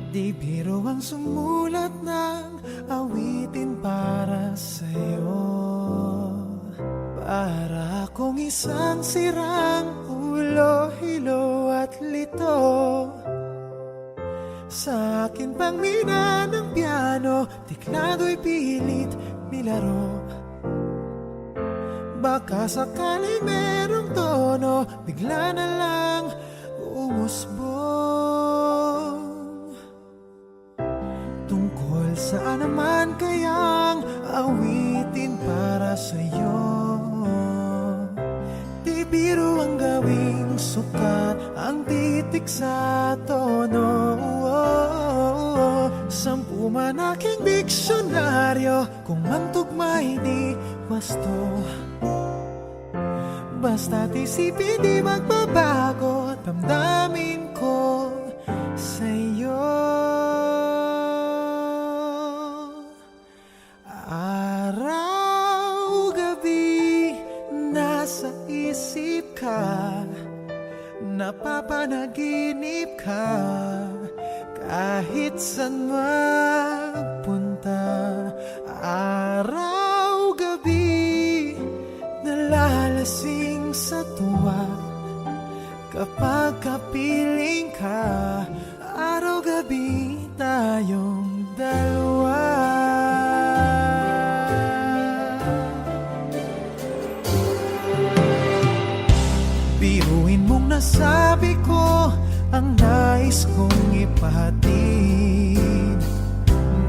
Di biro ang sumulat ng awitin para sa'yo. Para akong isang sirang ulo, hilo at lito. Sa akin pang mina ng piano, tiklado'y pilit nilaro. Baka sakali merong tono, bigla na lang umusbong. Tungkol saan naman kayang awitin para sa'yo? Di biro ang gawing sukat, ang titik sa tono. Sampu man aking diksyonaryo, kung ang tugma'y di wasto. Basta't isipin di magbabago, damdamin ko sa'yo. Araw, gabi, nasa isip ka, napapanaginip ka, kahit saan magpunta. Araw, gabi, nalalasing sa tuwa kapag kapiling ka. Araw-gabi tayong dalawa. Biruin mong nasabi ko ang nais kong ipahatid.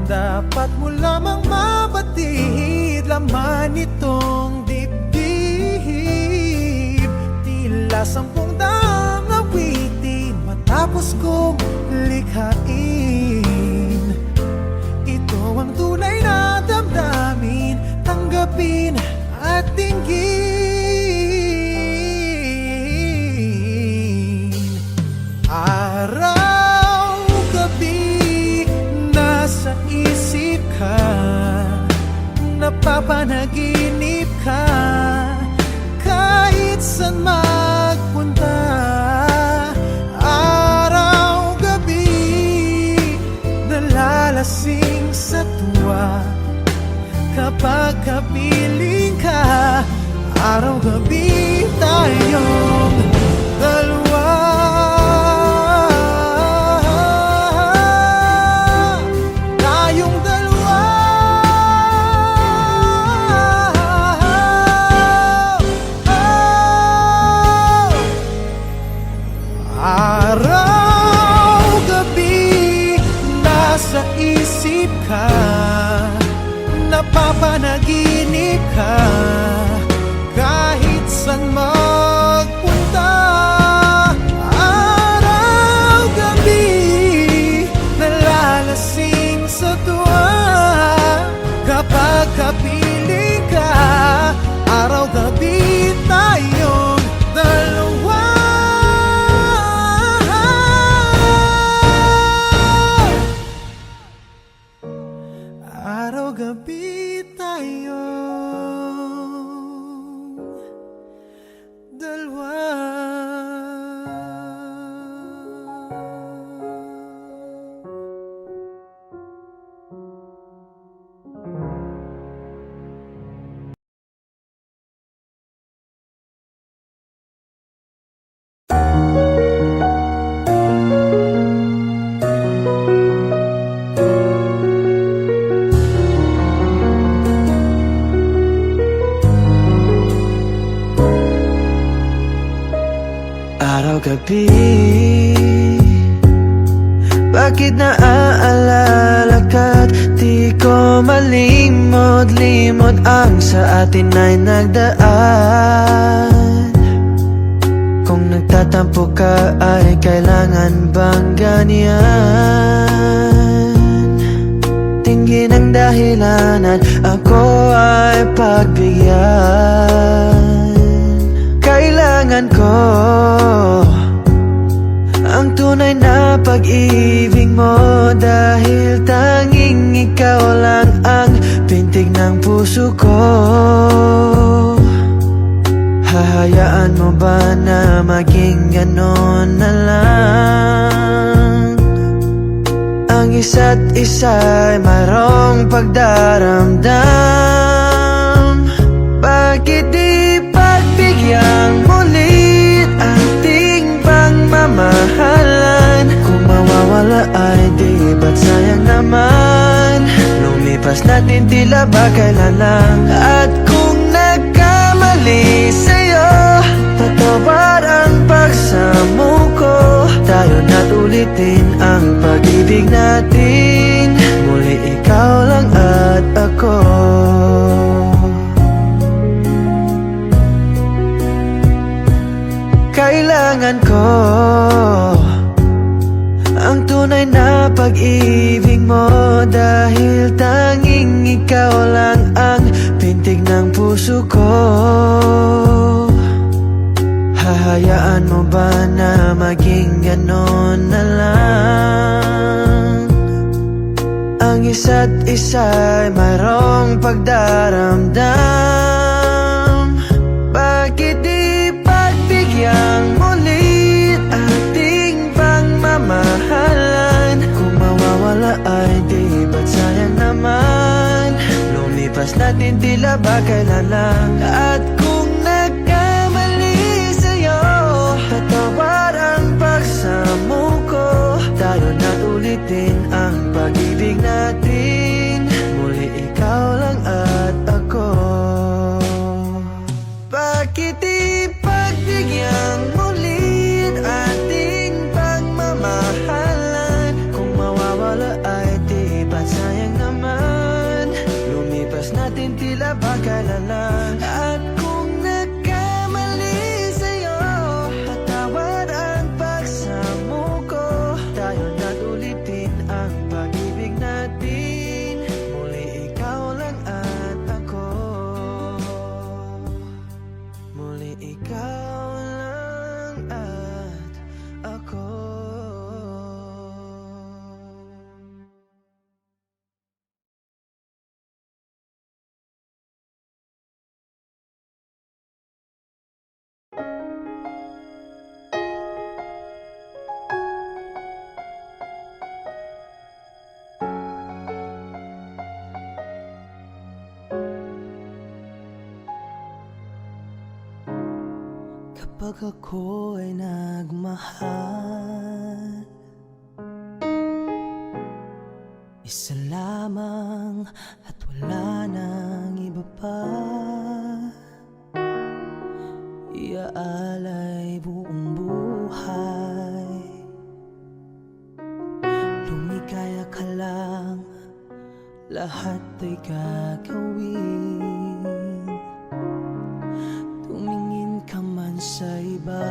Dapat mo lamang mabatid laman itong dibdib. Tila 10 daang awitin matapos kong likhain. Ito ang tunay na damdamin, tanggapin at dinggin. Araw, gabi, nasa isip ka, napapanaginip ka, kahit saan magpunta. Araw, gabi, nalalasing sa tuwa kapag kapiling ka. Araw, gabi, tayong dalawa. Tayong dalawa. Araw, gabi, nasa isip ka, napapanaginip ka, kahit saan magpunta. Araw, gabi, nalalasing sa tuwa kapag kapiling ka. Araw, gabi, tayong dalawa. Araw-gabi tayong dalawa. Araw-gabi, bakit naaalala ka't di ko malimot-limot ang sa atin ay nagdaan? Kung nagtatampo ka ay kailangan bang ganyan? Tingin ang dahilan at ako ay pagbigyan. Kailangan ko ang tunay na pag-ibig mo, dahil tanging ikaw lang ang pintig ng puso ko. Hahayaan mo ba na maging ganon na lang isa't isa'y mayroong pagdaramdam. Bakit di pagbigyang mulit ating pagmamahalan? Kung mawawala ay di ba't sayang naman? Lumipas natin tila ba kailan lang? At kung nagkamali sa'yo, patawad ang pagsamo ko. Tayo na't ulitin ang pag-ibig natin. Muli ikaw lang at ako. Kailangan ko ang tunay na pag-ibig mo, dahil tanging ikaw lang ang pintig ng puso ko. Hahayaan mo ba na maging ganon na lang? Ang isa't isa'y mayroong pagdaramdam. Bakit di pagbigyang mulit ating pagmamahalan? Kung mawawala ay di ba't sayang naman? Lumipas natin tila ba kailan lang? At kung nagkamali sa'yo, patawad ang pagsamo ko. Tayo na't ulitin ang pag-ibig natin. Muli ikaw lang at ako. Bakit di pagbigyang mulit ating pagmamahalan? Kung mawawala ay di ba't sayang naman? Lumipas natin tila ba kailan lang? At kung nagkamali sa'yo, patawad ang pagsamo ko. Tayo na't ulitin ang pag-ibig natin. Muli ikaw lang at ako. Muli ikaw lang at ako. Kapag ako ay nagmahal, isa lamang at wala nang iba pa. Iaalay buong buhay, lumigaya ka lang, lahat ay gagawin. Tumingin ka man sa iba,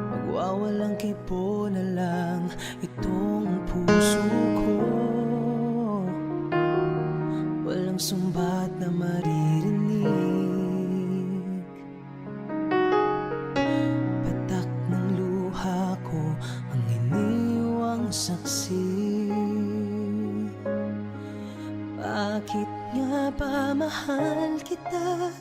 magwawalang kipo na lang itong puso ko. Walang sumbat na maririnig, patak ng luha ko ang iniwang saksi. Bakit nga ba mahal kita?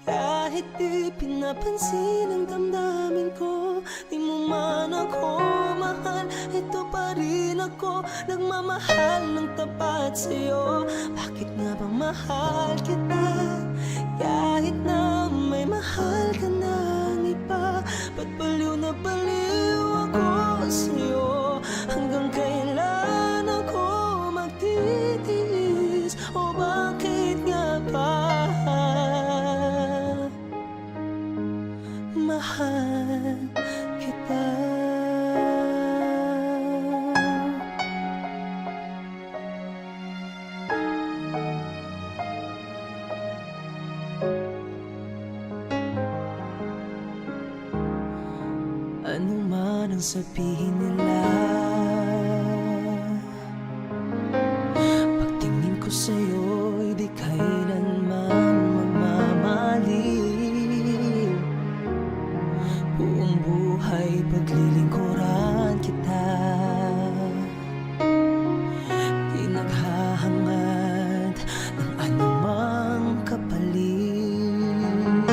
Kahit di pinapansin ang damdamin ko, di mo man ako mahal, ito pa rin ako, nagmamahal ng tapat sa'yo. Bakit nga ba mahal kita? Kahit na may mahal ka ng iba, ba't baliw na baliw ako sa'yo? Hanggang kailan ako magtitiis? O bakit nga ba mahal kita? Ano man ang sabihin nila, pagtingin ko sa'yo'y di kailanman mamamaliw. Buong buhay paglilingkuran kita, di naghahangad ng anumang kapalit.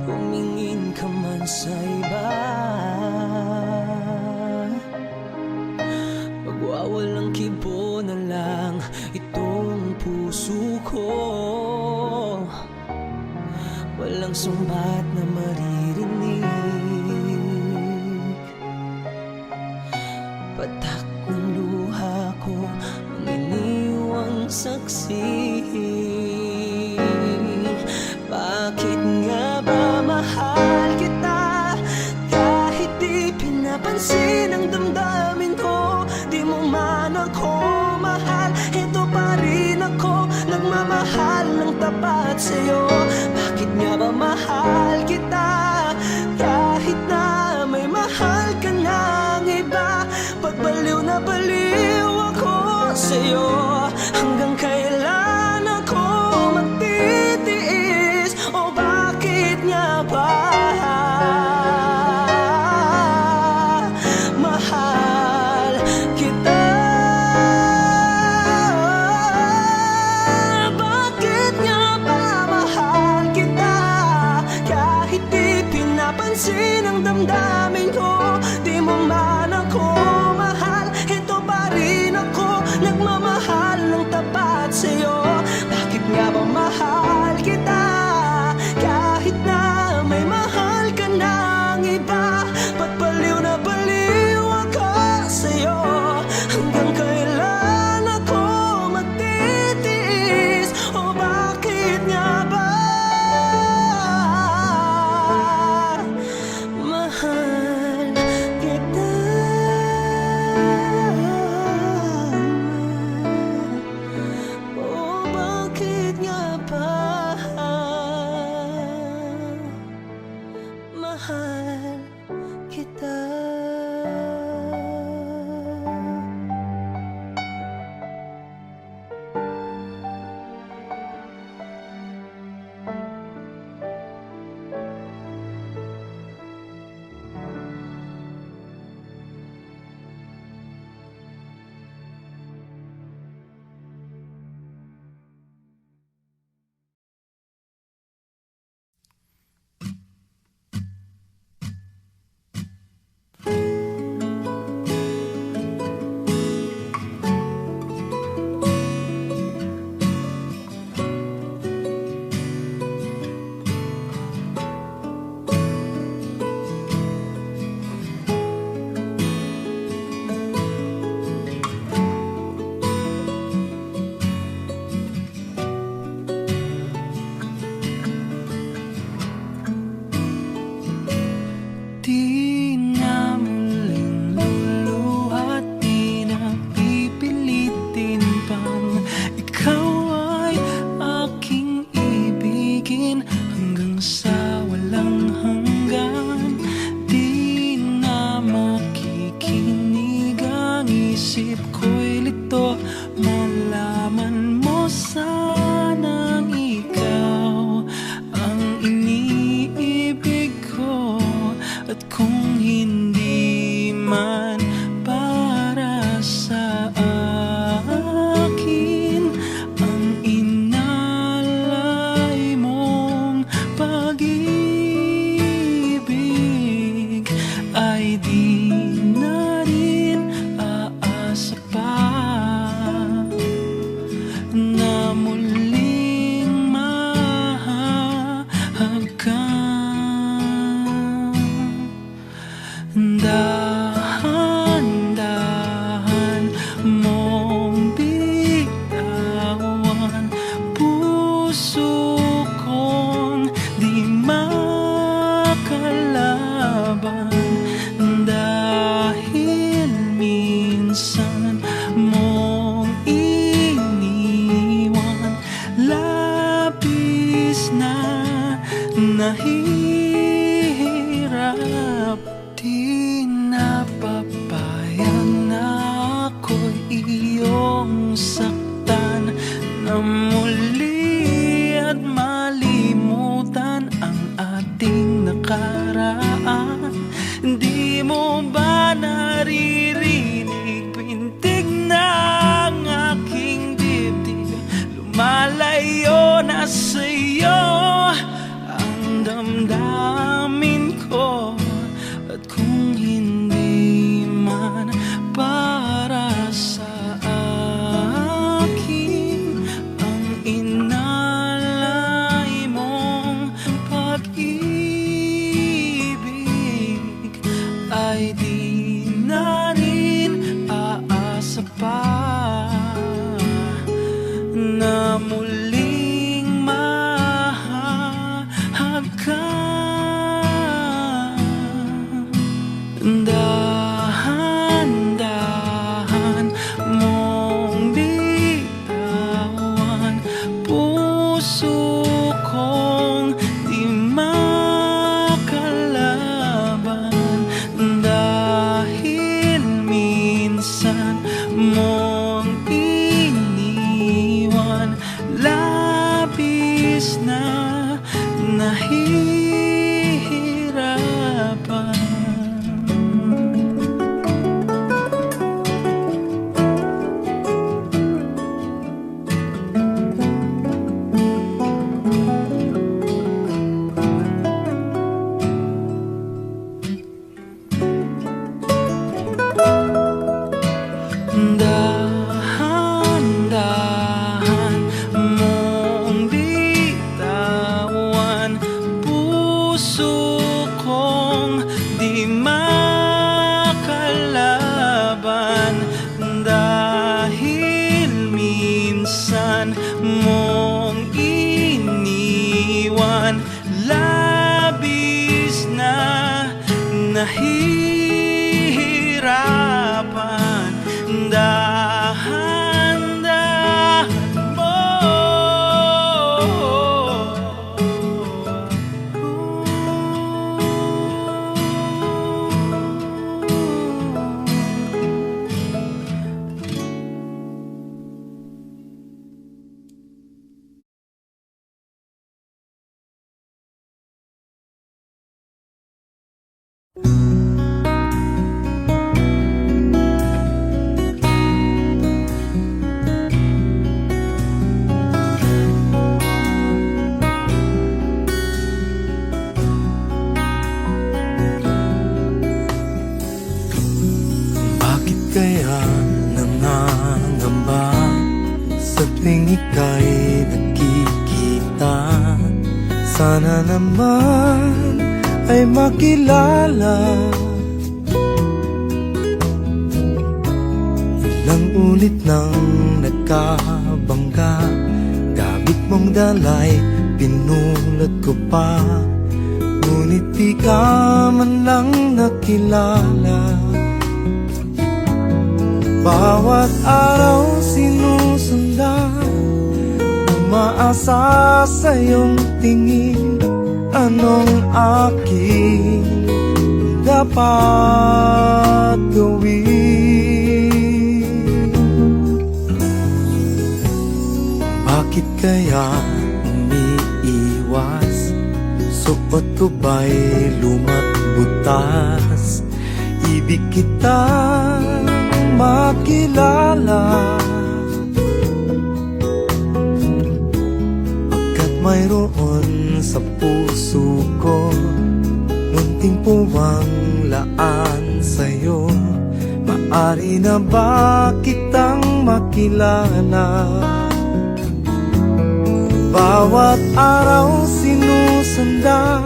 Tumingin ka man sa iba, ko. Walang sumbat na maririnig, patak ng luha ko ang iniwang saksi. Bakit nga ba mahal kita kahit di pinapansin ang damdamin ko? Di mo man ako mahal, ito pa rin ako nagmamahal ng tapat sa'yo. Bakit nga ba mahal kita kahit na may mahal ka ng iba? Pagbaliw na baliw ako sa'yo. Hanggang kailan ako magtitiis? O bakit nga ba mahal kita? Bakit nga ba mahal kita kahit di pinapansin ang damdamin ko? Di mo man ako mahal, ito pa rin ako nagmamahal ng tapat sa'yo. Bakit nga ba mahal kita kahit na may mahal ka ng iba? Pagpaliw na baliw ako sa'yo. Hanggang kailan ako magtitiis? O bakit nga ba mahal kita? O bakit nga ba mahal kita? Di na muling luluhat, di na pipilitin pang ikaw ay aking ibigin hanggang sa walang hanggan. Di na makikinig ang isip ko'y lito, malaman mo sanang ikaw ang iniibig ko. At kung hindi man para sa akin ang inalay mong pag-ibig, ay di na rin aasa pa na muling mahagkan. Dahan-dahan mong bitawan puso kong di makalaban, dahil minsan mong iniwan. Labis na nahihirap, di napapayag na ako'y iyong saktan, na muli at malimutan ang ating nakaraan. Di mo ba naririnig pintig ng aking dibdib? Lumalayo na sa'yo ang damdamin ko. At kung hindi man para sa akin ang puso kong di makalaban, dahil minsan mong iniwan, labis na nahihirapan. Dahan-dahan mong bitawan, puso kong di makalaban, dahil minsan mong iniwan, labis na nahihirapan. Dahan-dahan mo, Bakit kaya nangangamba sa tuwing ika'y nakikita? Sana naman ay makilala. Ilang ulit nang nagkabangga, gamit mong dalay, pinulot ko pa, ngunit di ka man lang nakilala. Bawat araw sinusundan, umaasa sa iyong tingin, anong aking dapat gawin? Bakit kaya umiiwas? Suot ko ba'y luma't butas? Ibig kitang makilala, pagkat mayroon sa puso ko munting puwang laan sa'yo. Maari na ba kitang makilala? Bawat araw sinusundan,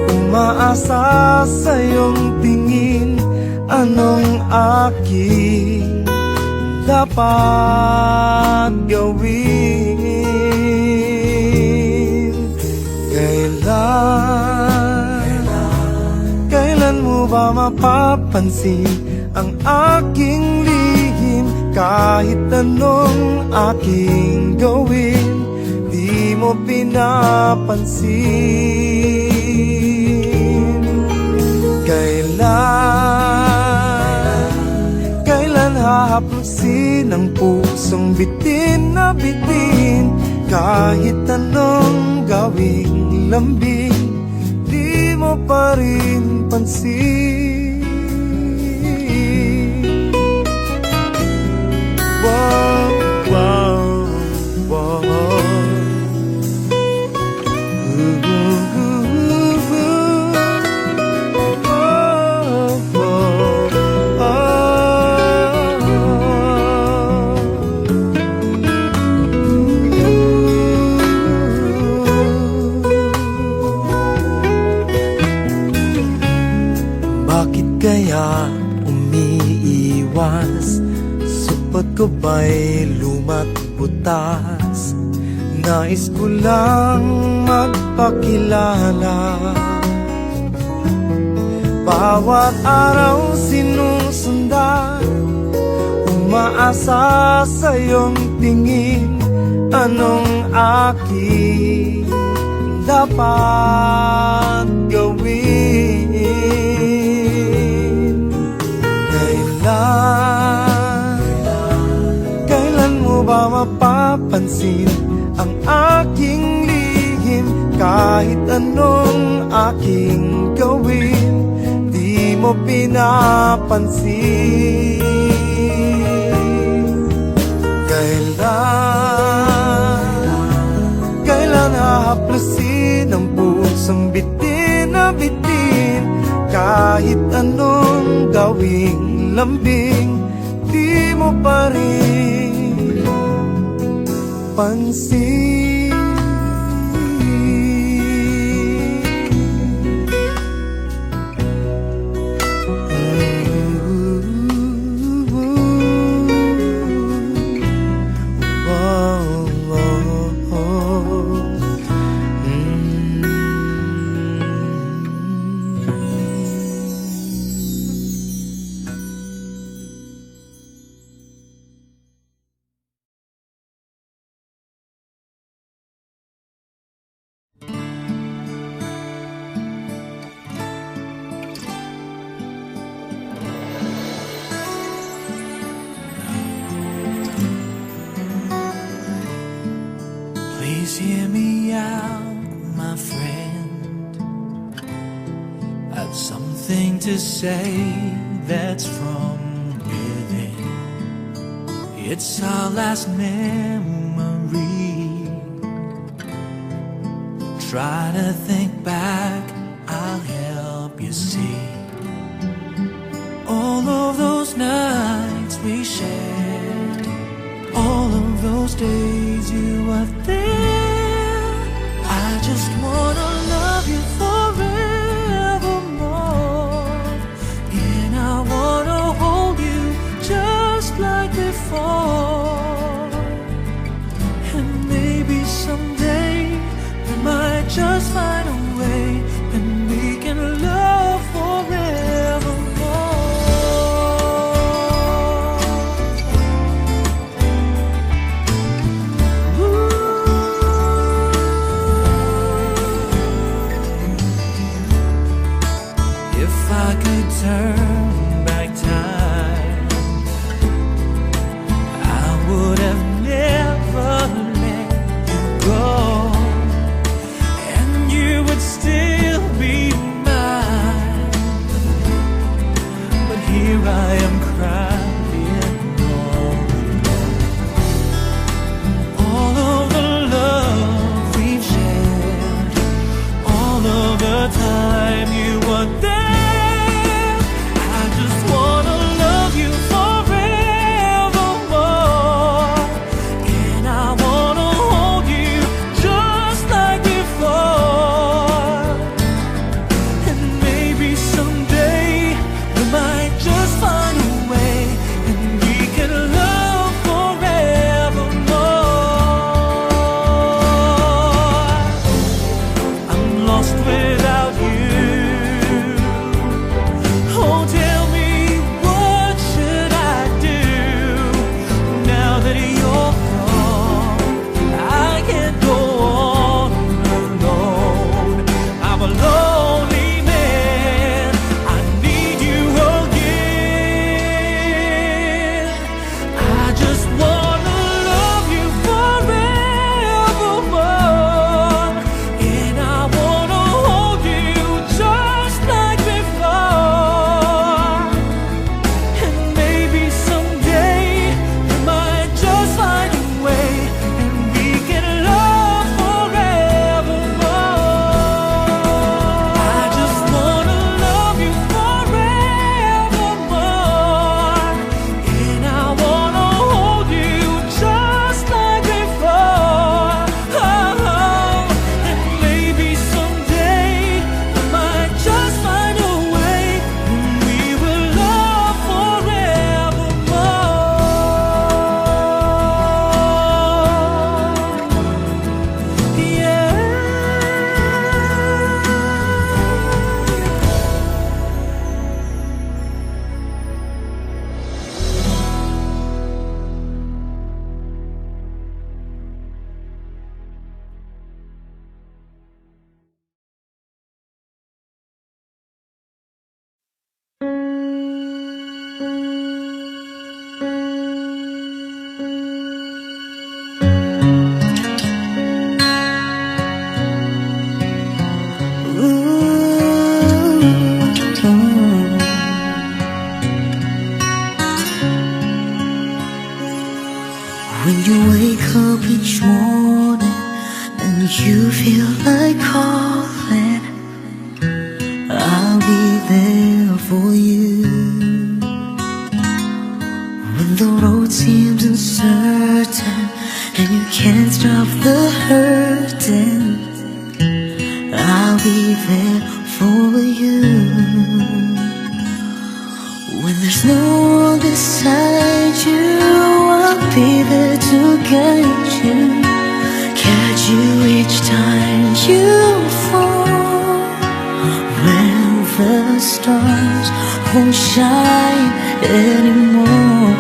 umaasa sa iyong tingin, anong aking dapat gawin? Kailan mo ba mapapansin ang aking lihim? Kahit anong aking gawin, di mo pinapansin. Kailan hahaplusin ang pusong bitin na bitin? Kahit anong gawing lambing, di mo pa rin pansin. Wow, wow, wow. Bakit kaya umiiwas? Suot ko ba'y luma't butas? Nais ko lang magpakilala. Bawat araw sinusundan, umaasa sa iyong tingin, Anong aking dapat gawin? Kailan mo ba mapapansin ang aking lihim? Kahit anong aking gawin, di mo pinapansin. Kailan hahaplusin ang pusong bitin na bitin? Kahit anong gawing lambing, di mo pa rin pansin. Please hear me out, my friend. I've something to say that's from within. It's our last memory. Try to think back, I'll help you see. All of those nights we shared, all of those days you were there. I just wanna love you forevermore, and I wanna hold you just like before. And maybe someday we might just find a way, and we can love forevermore. Ooh. you feel like calling, I'll be there for you. When the road seems uncertain and you can't stop the hurting, I'll be there for you. When there's no one beside you, I'll be there to guide you, catch you each time you fall. When the stars won't shine anymore,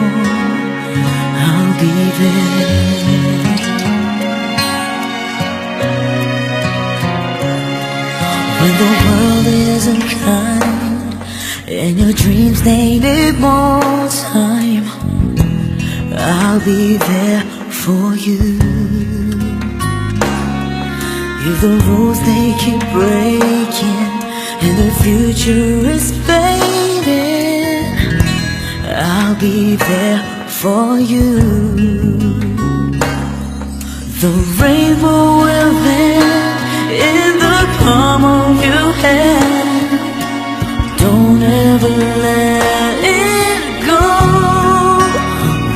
I'll be there. When the world isn't kind and your dreams they need more time, I'll be there for you. If the rules they keep breaking and the future is fading, I'll be there for you. The rainbow will land in the palm of your hand. Don't ever let it go.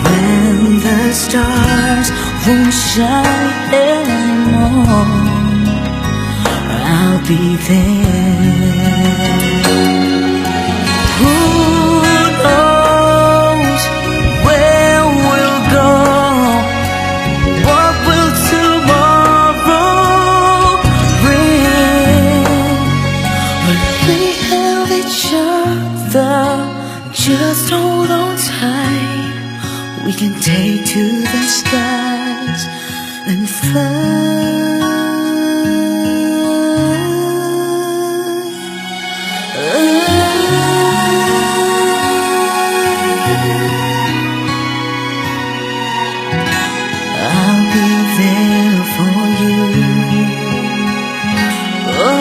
When the stars won't shine anymore, I'll be there. Who knows where we'll go? What will tomorrow bring? When we have each other, just hold on tight. We can take to the skies and fly. I'll be there for you. Oh,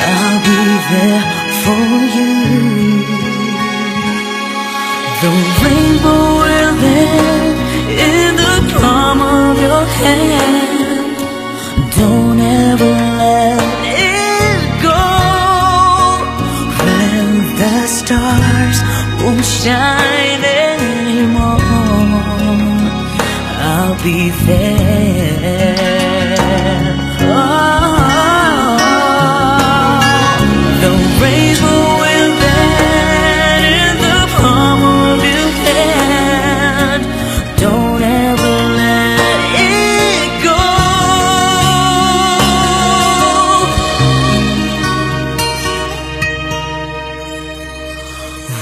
I'll be there for you. The rainbow will land in the palm of your hand. Don't ever let it go. When the stars won't shine anymore, I'll be there. Oh, the rainbow will land in the palm of your hand. Don't ever let it go.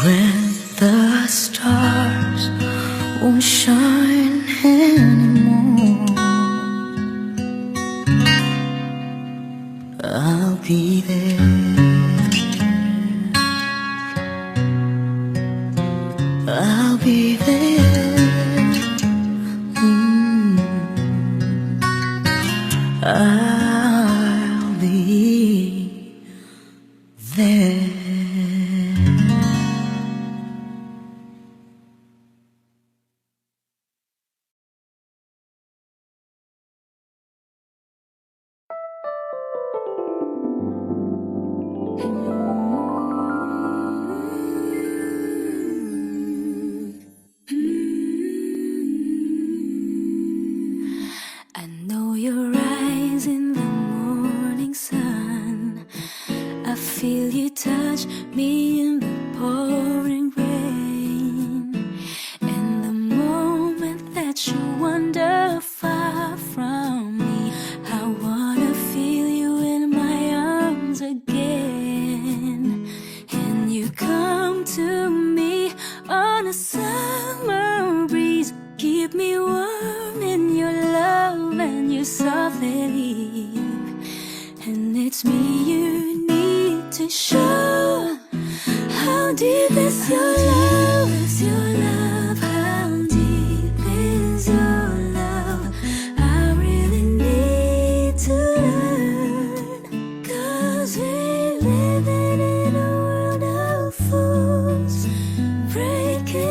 When the stars won't shine anymore, I'll be there. I'll be there. I'll be there. I know your eyes in the morning sun. I feel you touch me in the pouring rain. And the moment that you wander far from me, I wanna feel you in my arms again. And you come to me on a summer breeze, keep me warm in your love, and you softly leave. And it's me you need to show. How deep is your love? How deep is your love? I really need to learn, 'cause we're living in a world of fools, breaking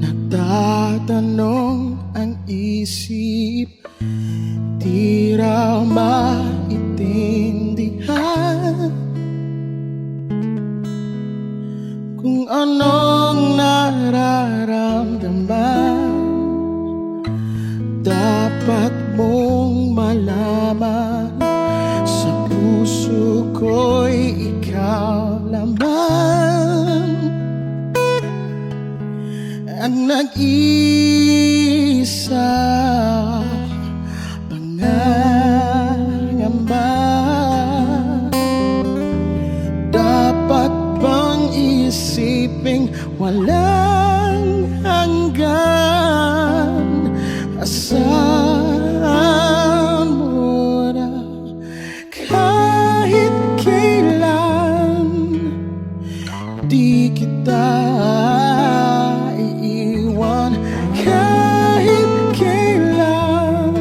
Nagtatanong ang isip, di raw maintindihan kung anong nararamdaman. Dapat mong malaman, sa puso ko'y ikaw lamang ang nag-isa pangangamba. Dapat bang isiping walang hanggan? Asahan mo na kahit kailan di kita iiwan, kahit kailan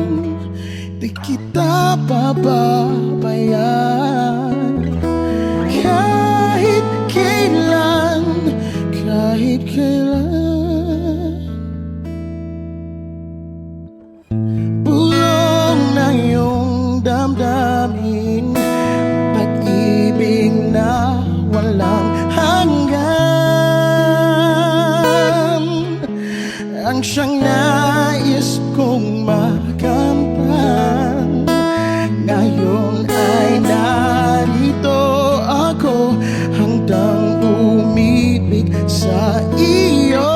di kita pababayaan, kahit kailan, kahit kailan. Bulong na iyong damdamin, pag-ibig na walang hanggan, ang siyang nais kong makamtan. Ngayon ay narito ako, handang umibig sa iyo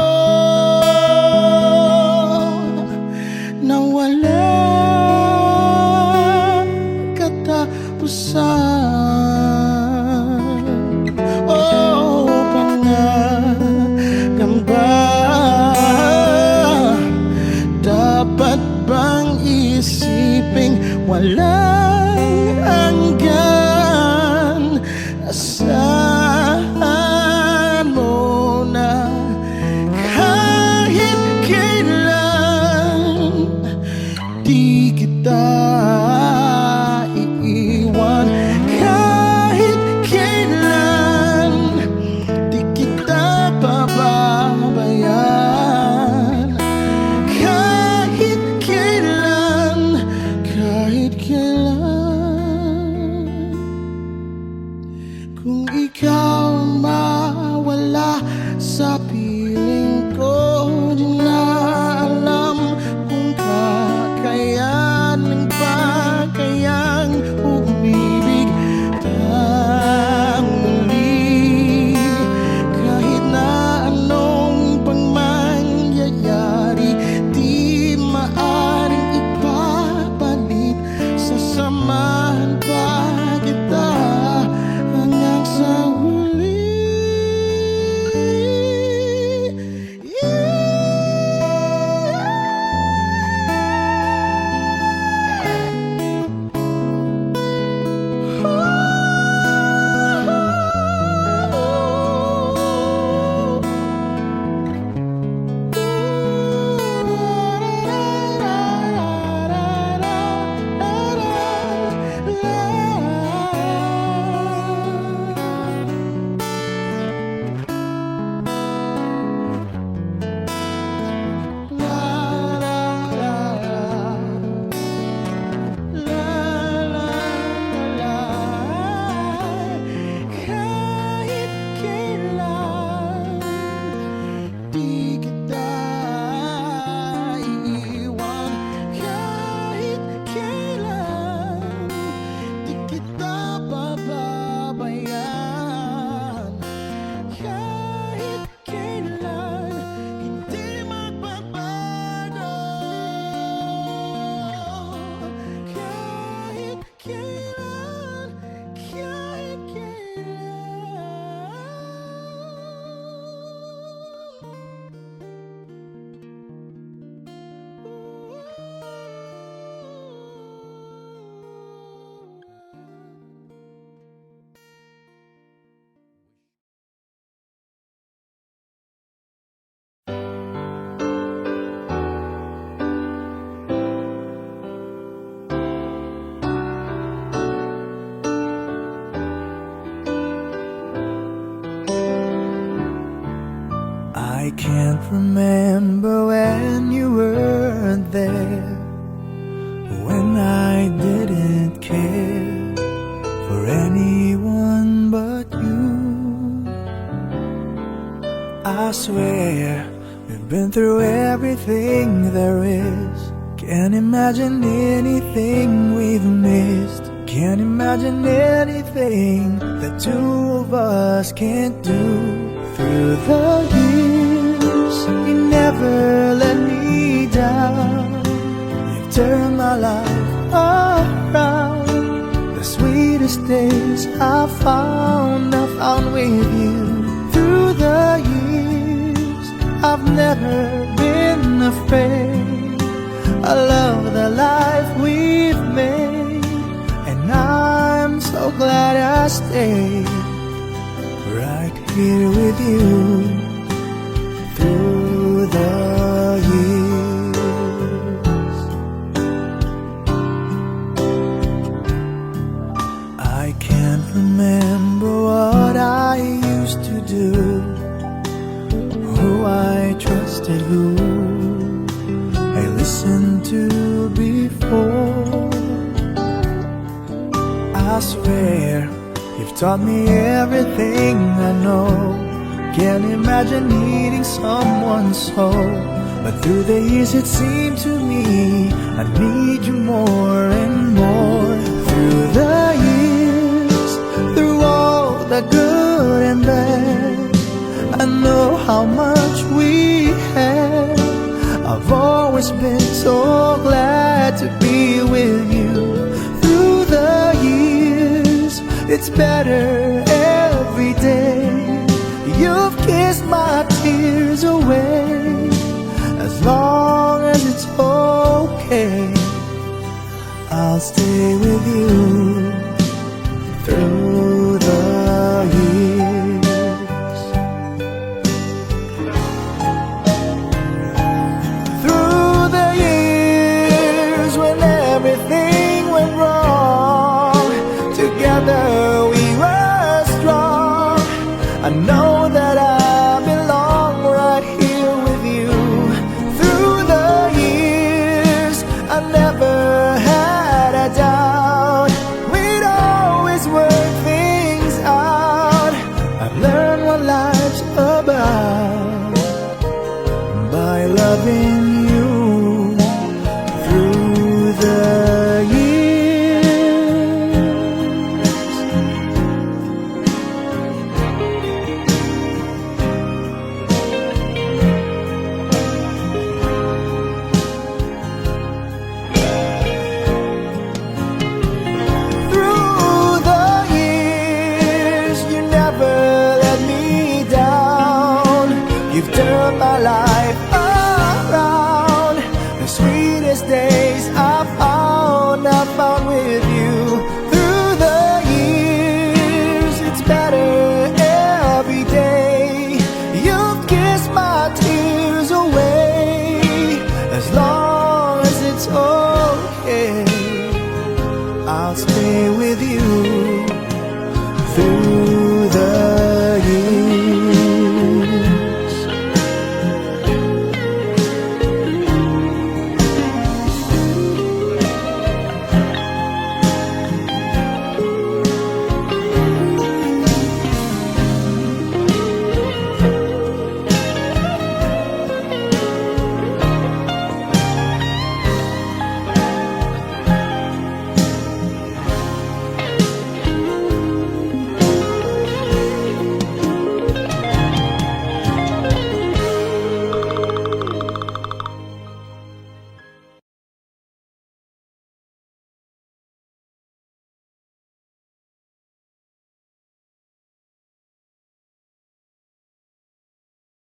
na walang katapusan. Oh, pangangamba, dapat bang isiping walang hanggan? Asahan mo na kahit kailan di kita iiwan, kahit kailan di kita pababayaan, kahit kailan, kahit kailan. can't remember when you weren't there, when I didn't care for anyone but you. I swear we've been through everything there is. Can't imagine anything we've missed. Can't imagine anything that two of us can't do. Through the years, you never let me down. You've turned my life around. The sweetest days I found with you. Through the years, I've never been afraid. I love the life we've made, and I'm so glad I stayed right here with you through the years. I can't remember what I used to do, who I trusted, who I listened to before. I swear you've taught me everything I know. Can't imagine needing someone so, but through the years it seemed to me I need you more and more. Through the years, through all the good and bad, I know how much we had. I've always been so glad to be with you. Through the years, it's better every day. You've kissed my tears away. As long as it's okay, I'll stay with you through the years. Through the years, when everything went wrong, together we were strong. I know that I belong right here with you. Through the years, I never had a doubt. We'd always work things out. I've learned what life's about by loving you.